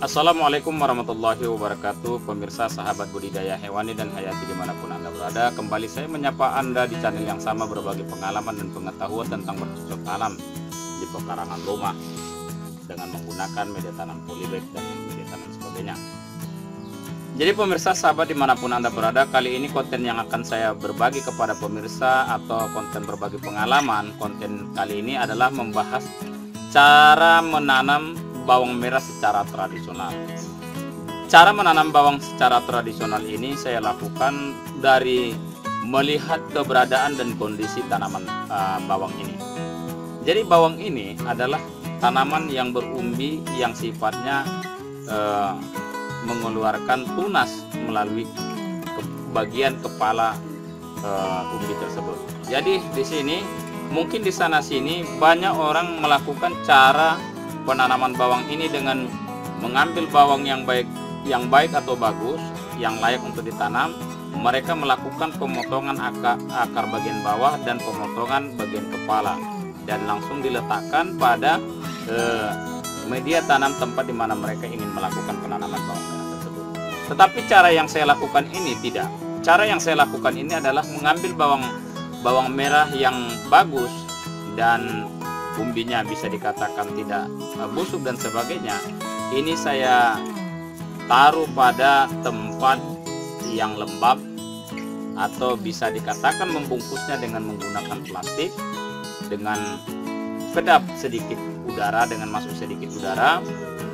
Assalamualaikum warahmatullahi wabarakatuh. Pemirsa, sahabat budidaya hewani dan hayati dimanapun Anda berada, kembali saya menyapa Anda di channel yang sama, berbagi pengalaman dan pengetahuan tentang bercocok tanam di pekarangan rumah dengan menggunakan media tanam polybag dan media tanam sebagainya. Jadi pemirsa, sahabat dimanapun Anda berada, kali ini konten yang akan saya berbagi kepada pemirsa atau konten berbagi pengalaman, konten kali ini adalah membahas cara menanam bawang merah secara tradisional. Cara menanam bawang secara tradisional ini saya lakukan dari melihat keberadaan dan kondisi tanaman bawang ini. Jadi bawang ini adalah tanaman yang berumbi yang sifatnya mengeluarkan tunas melalui bagian kepala umbi tersebut. Jadi di sini mungkin di sana sini banyak orang melakukan cara penanaman bawang ini dengan mengambil bawang yang baik atau bagus, yang layak untuk ditanam. Mereka melakukan pemotongan akar bagian bawah dan pemotongan bagian kepala dan langsung diletakkan pada media tanam tempat di mana mereka ingin melakukan penanaman bawang merah tersebut. Tetapi cara yang saya lakukan ini tidak. Cara yang saya lakukan ini adalah mengambil bawang merah yang bagus dan umbinya bisa dikatakan tidak busuk dan sebagainya. Ini saya taruh pada tempat yang lembab atau bisa dikatakan membungkusnya dengan menggunakan plastik dengan kedap sedikit udara, dengan masuk sedikit udara,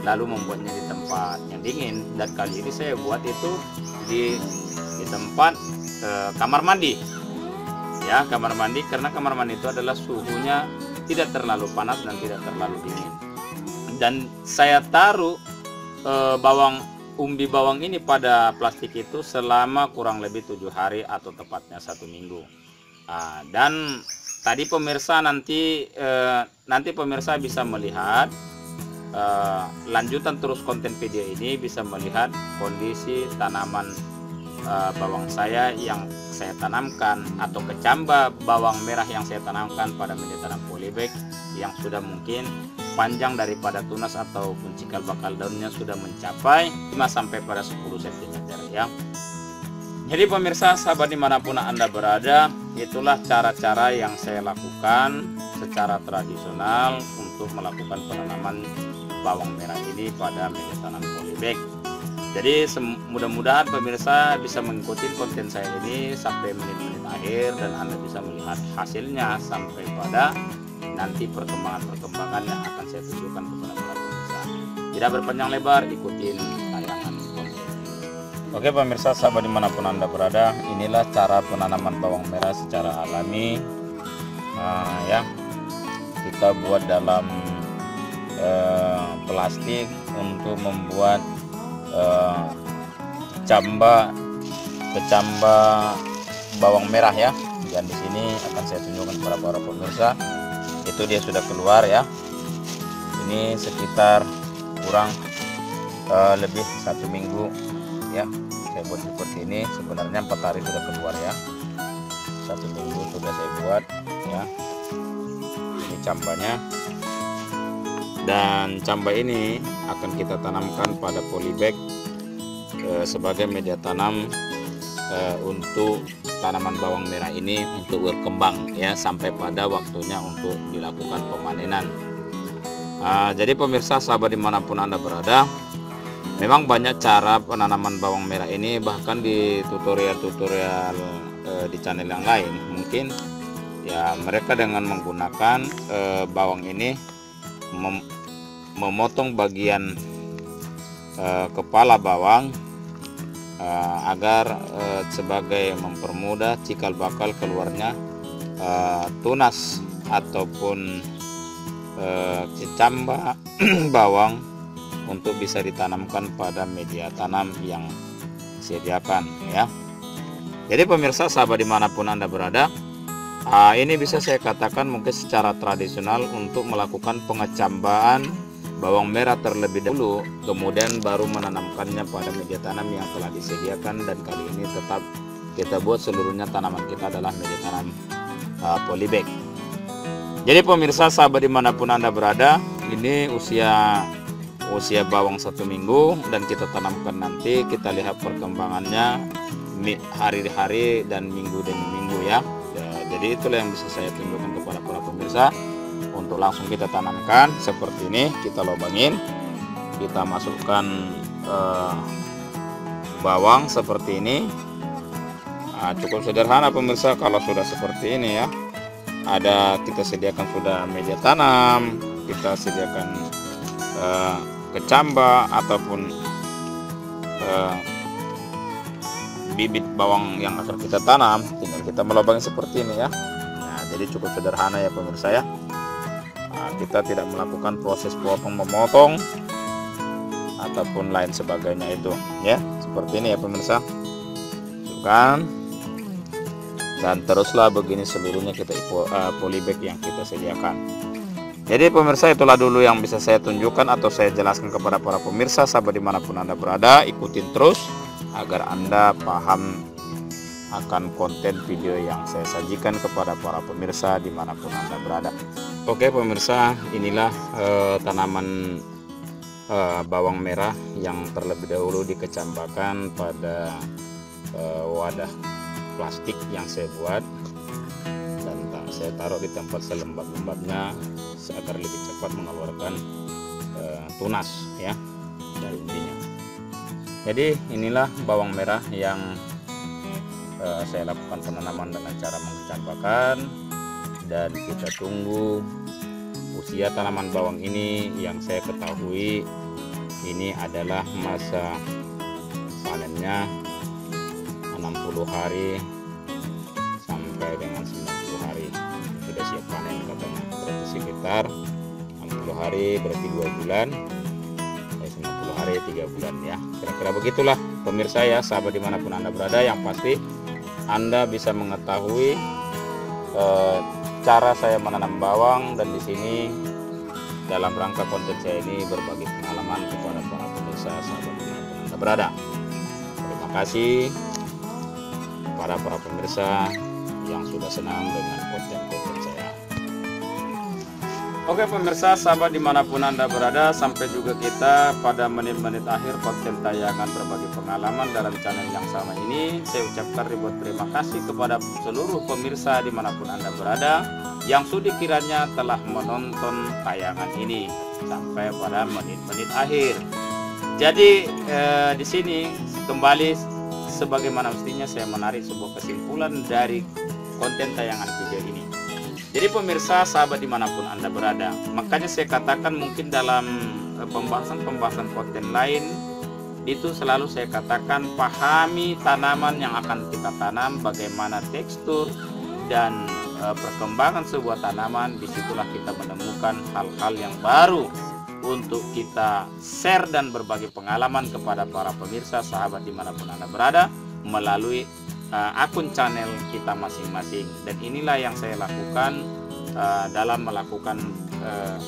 lalu membuatnya di tempat yang dingin. Dan kali ini saya buat itu di tempat kamar mandi, ya, kamar mandi, karena kamar mandi itu adalah suhunya tidak terlalu panas dan tidak terlalu dingin. Dan saya taruh umbi bawang ini pada plastik itu selama kurang lebih 7 hari atau tepatnya 1 minggu. Dan tadi pemirsa nanti pemirsa bisa melihat lanjutan terus konten video ini, bisa melihat kondisi tanaman bawang saya yang saya tanamkan atau kecamba bawang merah yang saya tanamkan pada media tanam polybag yang sudah mungkin panjang daripada tunas ataupun cikal bakal daunnya sudah mencapai 5 sampai pada 10 cm ya. Jadi pemirsa, sahabat dimanapun Anda berada, itulah cara-cara yang saya lakukan secara tradisional untuk melakukan penanaman bawang merah ini pada media tanam polybag. Jadi mudah-mudahan pemirsa bisa mengikuti konten saya ini sampai menit-menit akhir dan Anda bisa melihat hasilnya sampai pada nanti perkembangan-perkembangan yang akan saya tunjukkan kepada para pemirsa. Tidak berpanjang lebar, ikutin tayangan konten ini. Oke pemirsa, sahabat dimanapun Anda berada, inilah cara penanaman bawang merah secara alami. Ya, kita buat dalam plastik untuk membuat kecamba bawang merah ya. Dan di sini akan saya tunjukkan kepada para pemirsa. Itu dia sudah keluar ya. Ini sekitar kurang lebih 1 minggu ya. Saya buat seperti ini. Sebenarnya 4 hari sudah keluar ya. 1 minggu sudah saya buat ya. Ini cambanya. Dan camba ini akan kita tanamkan pada polybag sebagai media tanam untuk tanaman bawang merah ini untuk berkembang ya sampai pada waktunya untuk dilakukan pemanenan. Jadi pemirsa, sahabat dimanapun Anda berada, memang banyak cara penanaman bawang merah ini, bahkan di tutorial-tutorial di channel yang lain mungkin ya mereka dengan menggunakan bawang ini memotong bagian kepala bawang agar sebagai mempermudah cikal bakal keluarnya tunas ataupun kecamba bawang untuk bisa ditanamkan pada media tanam yang disediakan ya. Jadi pemirsa, sahabat dimanapun Anda berada, ini bisa saya katakan mungkin secara tradisional untuk melakukan pengecambaan bawang merah terlebih dahulu, kemudian baru menanamkannya pada media tanam yang telah disediakan. Dan kali ini tetap kita buat seluruhnya tanaman kita adalah media tanam polybag. Jadi pemirsa, sahabat dimanapun Anda berada, ini usia usia bawang 1 minggu dan kita tanamkan nanti, kita lihat perkembangannya hari-hari dan minggu demi minggu ya. Jadi itulah yang bisa saya tunjukkan kepada para pemirsa. Untuk langsung kita tanamkan seperti ini, kita lubangin, kita masukkan bawang seperti ini. Nah, cukup sederhana pemirsa kalau sudah seperti ini ya. Kita sediakan sudah media tanam, kita sediakan kecamba ataupun bibit bawang yang akan kita tanam, tinggal kita melubangi seperti ini ya. Nah, jadi cukup sederhana ya pemirsa ya. Nah, kita tidak melakukan proses potong memotong ataupun lain sebagainya itu ya, seperti ini ya pemirsa. Bukan. Dan teruslah begini seluruhnya kita polybag yang kita sediakan. Jadi pemirsa, itulah dulu yang bisa saya tunjukkan atau saya jelaskan kepada para pemirsa, sahabat dimanapun Anda berada. Ikutin terus agar Anda paham akan konten video yang saya sajikan kepada para pemirsa dimanapun Anda berada. Oke pemirsa, inilah tanaman bawang merah yang terlebih dahulu dikecambakan pada wadah plastik yang saya buat, dan saya taruh di tempat selembab-lembabnya agar lebih cepat mengeluarkan tunas ya dari umbinya. Jadi inilah bawang merah yang saya lakukan penanaman dengan cara mengecambakan, dan kita tunggu usia tanaman bawang ini. Yang saya ketahui ini adalah masa panennya 60 hari sampai dengan 90 hari sudah siap panen katanya. Berarti sekitar 60 hari berarti 2 bulan, 90 hari 3 bulan ya, kira-kira begitulah pemirsa ya, sahabat dimanapun Anda berada. Yang pasti Anda bisa mengetahui cara saya menanam bawang, dan di sini dalam rangka konten saya ini berbagi pengalaman kepada para pemirsa sahabat dimanapun Anda berada. Terima kasih para pemirsa yang sudah senang dengan konten-konten saya. Oke pemirsa, sahabat dimanapun Anda berada, sampai juga kita pada menit-menit akhir konten tayangan berbagi pengalaman dalam channel yang sama ini. Saya ucapkan ribuan terima kasih kepada seluruh pemirsa dimanapun Anda berada yang sudah kiranya telah menonton tayangan ini sampai pada menit-menit akhir. Jadi di sini kembali sebagaimana mestinya saya menarik sebuah kesimpulan dari konten tayangan video ini. Jadi pemirsa, sahabat dimanapun Anda berada, makanya saya katakan mungkin dalam pembahasan konten lain itu selalu saya katakan pahami tanaman yang akan kita tanam, bagaimana tekstur dan perkembangan sebuah tanaman. Disitulah kita menemukan hal-hal yang baru untuk kita share dan berbagi pengalaman kepada para pemirsa sahabat dimanapun Anda berada melalui akun channel kita masing-masing. Dan inilah yang saya lakukan dalam melakukan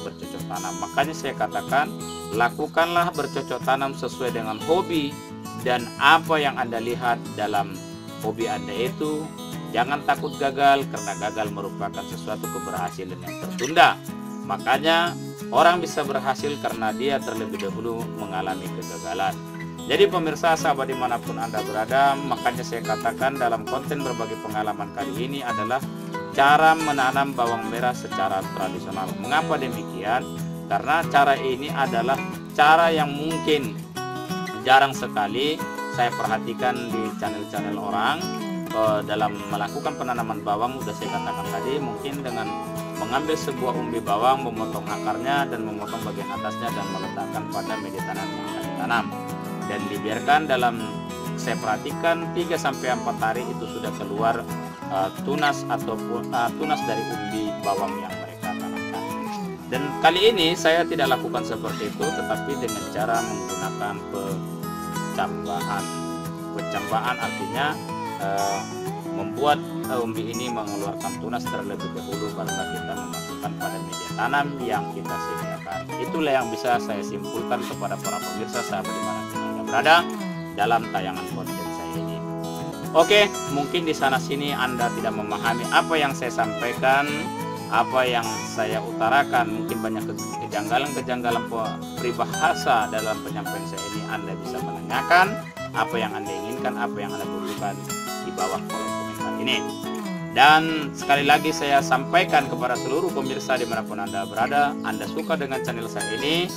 bercocok tanam. Makanya saya katakan, lakukanlah bercocok tanam sesuai dengan hobi dan apa yang Anda lihat dalam hobi Anda itu. Jangan takut gagal, karena gagal merupakan sesuatu keberhasilan yang tertunda. Makanya orang bisa berhasil karena dia terlebih dahulu mengalami kegagalan. Jadi pemirsa, sahabat dimanapun Anda berada, makanya saya katakan dalam konten berbagi pengalaman kali ini adalah cara menanam bawang merah secara tradisional. Mengapa demikian? Karena cara ini adalah cara yang mungkin jarang sekali saya perhatikan di channel-channel orang dalam melakukan penanaman bawang. Sudah saya katakan tadi, mungkin dengan mengambil sebuah umbi bawang, memotong akarnya dan memotong bagian atasnya dan meletakkan pada media tanam yang akan ditanam, dan dibiarkan dalam, saya perhatikan 3-4 hari itu sudah keluar tunas ataupun tunas dari umbi bawang yang mereka tanamkan. Dan kali ini saya tidak lakukan seperti itu, tetapi dengan cara menggunakan pencambaan artinya membuat umbi ini mengeluarkan tunas terlebih dahulu baru kita memasukkan pada media tanam yang kita sediakan. Itulah yang bisa saya simpulkan kepada para pemirsa sahabat dimanapun Anda berada dalam tayangan konten saya ini. Oke, mungkin di sana sini Anda tidak memahami apa yang saya sampaikan, apa yang saya utarakan mungkin banyak kejanggalan-kejanggalan peribahasa dalam penyampaian saya ini, Anda bisa menanyakan apa yang Anda inginkan, apa yang Anda butuhkan di bawah kolom komentar ini. Dan sekali lagi saya sampaikan kepada seluruh pemirsa dimanapun Anda berada, Anda suka dengan channel saya ini,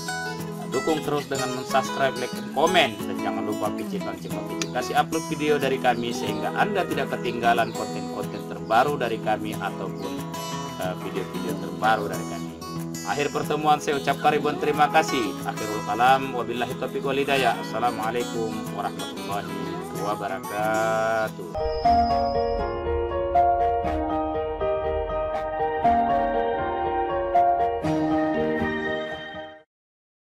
dukung terus dengan subscribe, like, dan komen, dan jangan lupa picit lonceng notifikasi upload video dari kami sehingga Anda tidak ketinggalan konten-konten terbaru dari kami ataupun video-video terbaru dari kami. Akhir pertemuan saya ucapkan ribuan terima kasih. Akhirul kalam, wabillahi taufiq wal hidayah. Assalamualaikum warahmatullahi wabarakatuh.